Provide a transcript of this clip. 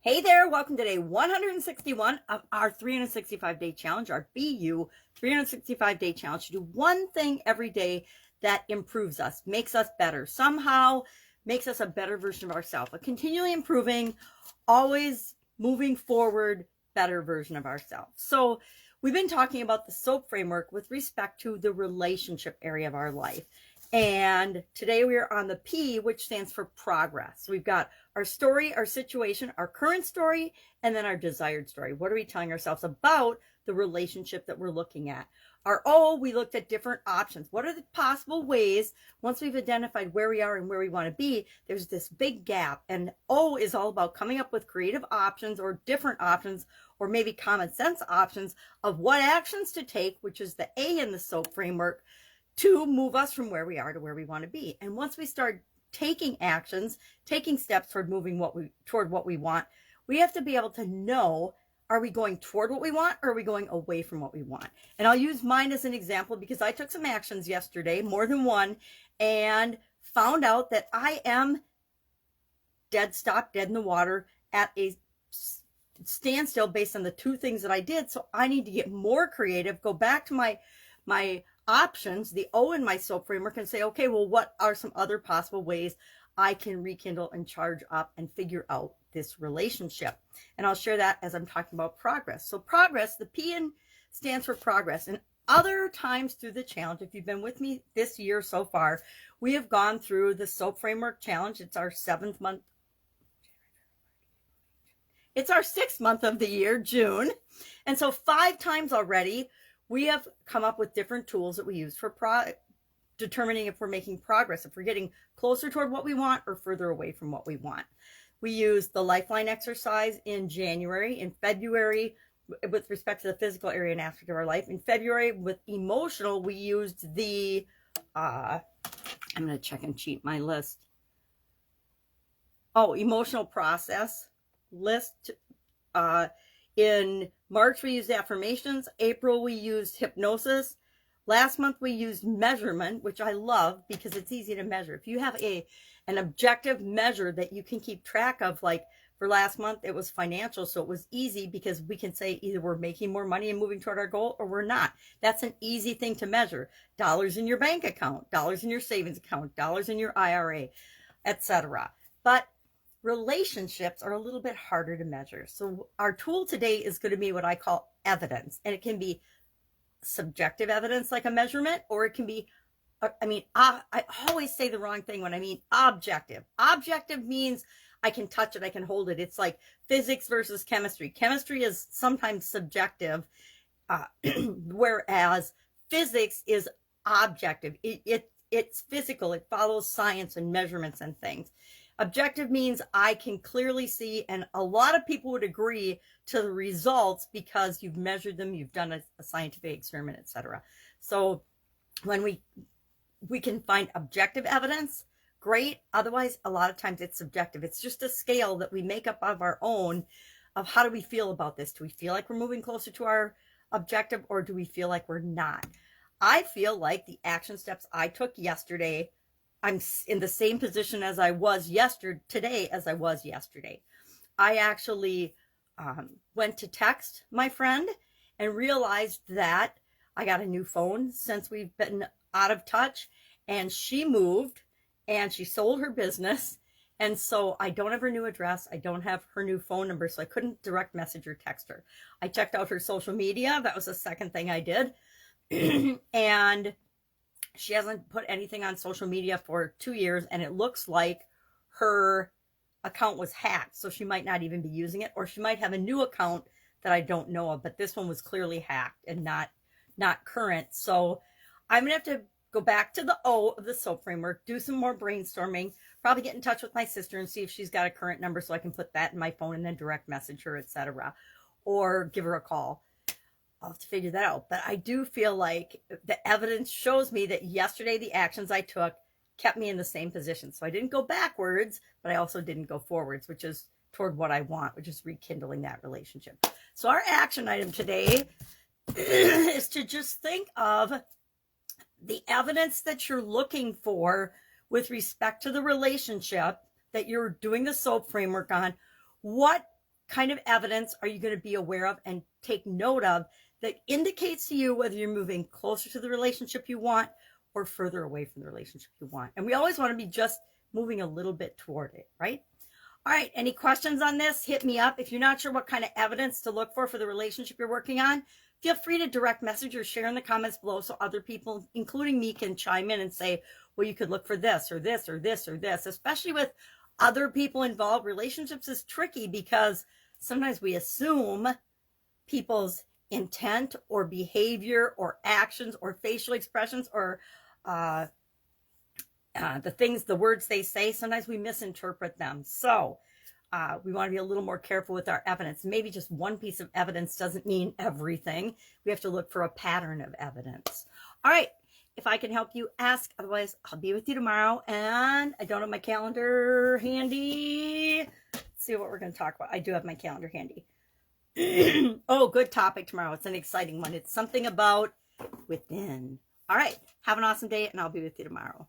Hey there, welcome to day 161 of our 365-day challenge, our BU 365-day challenge. To do one thing every day that improves us, makes us better, somehow makes us a better version of ourselves, a continually improving, always moving forward, better version of ourselves. So we've been talking about the SOAP framework with respect to the relationship area of our life. And today we are on the P, which stands for progress. So we've got our story, our situation, our current story, and then our desired story. What are we telling ourselves about the relationship that we're looking at? Our O, we looked at different options. What are the possible ways, once we've identified where we are and where we want to be, there's this big gap. And O is all about coming up with creative options or different options, or maybe common sense options of what actions to take, which is the A in the SOAP framework, to move us from where we are to where we want to be. And once we start taking actions, taking steps toward moving toward what we want, we have to be able to know, are we going toward what we want, or are we going away from what we want? And I'll use mine as an example because I took some actions yesterday, more than one, and found out that I am dead in the water at a standstill based on the two things that I did. So I need to get more creative, go back to my options, the O in my SOAP framework, and say, okay, well, what are some other possible ways I can rekindle and charge up and figure out this relationship? And I'll share that as I'm talking about progress. So progress, the P stands for progress. And other times through the challenge, if you've been with me this year so far, we have gone through the SOAP framework challenge. It's our 7th month. It's our 6th month of the year, June. And so 5 times already, we have come up with different tools that we use for determining if we're making progress, if we're getting closer toward what we want or further away from what we want. We used the lifeline exercise in January. In February, with respect to the physical area and aspect of our life. In February, with emotional, we used the, I'm going to check and cheat my list. Oh, emotional process list. In March, we used affirmations. April, we used hypnosis. Last month, we used measurement, which I love because it's easy to measure. If you have an objective measure that you can keep track of, like for last month, it was financial. So it was easy because we can say either we're making more money and moving toward our goal or we're not. That's an easy thing to measure. Dollars in your bank account, dollars in your savings account, dollars in your IRA, etc. But relationships are a little bit harder to measure. So our tool today is going to be what I call evidence. And it can be subjective evidence like a measurement, or it can be, I always say the wrong thing when I mean objective. Objective means I can touch it, I can hold it. It's like physics versus chemistry. Chemistry is sometimes subjective, whereas physics is objective. It's physical. It follows science and measurements and things. Objective means I can clearly see, and a lot of people would agree to the results because you've measured them, you've done a scientific experiment, etc. So when we can find objective evidence, great. Otherwise, a lot of times it's subjective. It's just a scale that we make up of our own of how do we feel about this? Do we feel like we're moving closer to our objective, or do we feel like we're not? I feel like the action steps I took yesterday, I'm in the same position as I was yesterday. I actually went to text my friend and realized that I got a new phone since we've been out of touch, and she moved and she sold her business. And so I don't have her new address. I don't have her new phone number, so I couldn't direct message or text her. I checked out her social media. That was the second thing I did. And she hasn't put anything on social media for 2 years, and it looks like her account was hacked. So she might not even be using it, or she might have a new account that I don't know of, but this one was clearly hacked and not current. So I'm going to have to go back to the O of the SOAP framework, do some more brainstorming, probably get in touch with my sister and see if she's got a current number so I can put that in my phone and then direct message her, etc., or give her a call. I'll have to figure that out. But I do feel like the evidence shows me that yesterday the actions I took kept me in the same position. So I didn't go backwards, but I also didn't go forwards, which is toward what I want, which is rekindling that relationship. So our action item today is to just think of the evidence that you're looking for with respect to the relationship that you're doing the SOAP framework on. What kind of evidence are you going to be aware of and take note of that indicates to you whether you're moving closer to the relationship you want or further away from the relationship you want? And we always want to be just moving a little bit toward it, right? All right, any questions on this? Hit me up. If you're not sure what kind of evidence to look for the relationship you're working on, feel free to direct message or share in the comments below so other people, including me, can chime in and say, well, you could look for this or this or this or this. Especially with other people involved, relationships is tricky because sometimes we assume people's intent or behavior or actions or facial expressions or the words they say. Sometimes we misinterpret them. So we want to be a little more careful with our evidence. Maybe just one piece of evidence doesn't mean everything. We have to look for a pattern of evidence. All right. If I can help you, ask. Otherwise, I'll be with you tomorrow. And I don't have my calendar handy. Let's see what we're going to talk about. I do have my calendar handy. Oh, good topic tomorrow. It's an exciting one. It's something about within. All right. Have an awesome day, and I'll be with you tomorrow.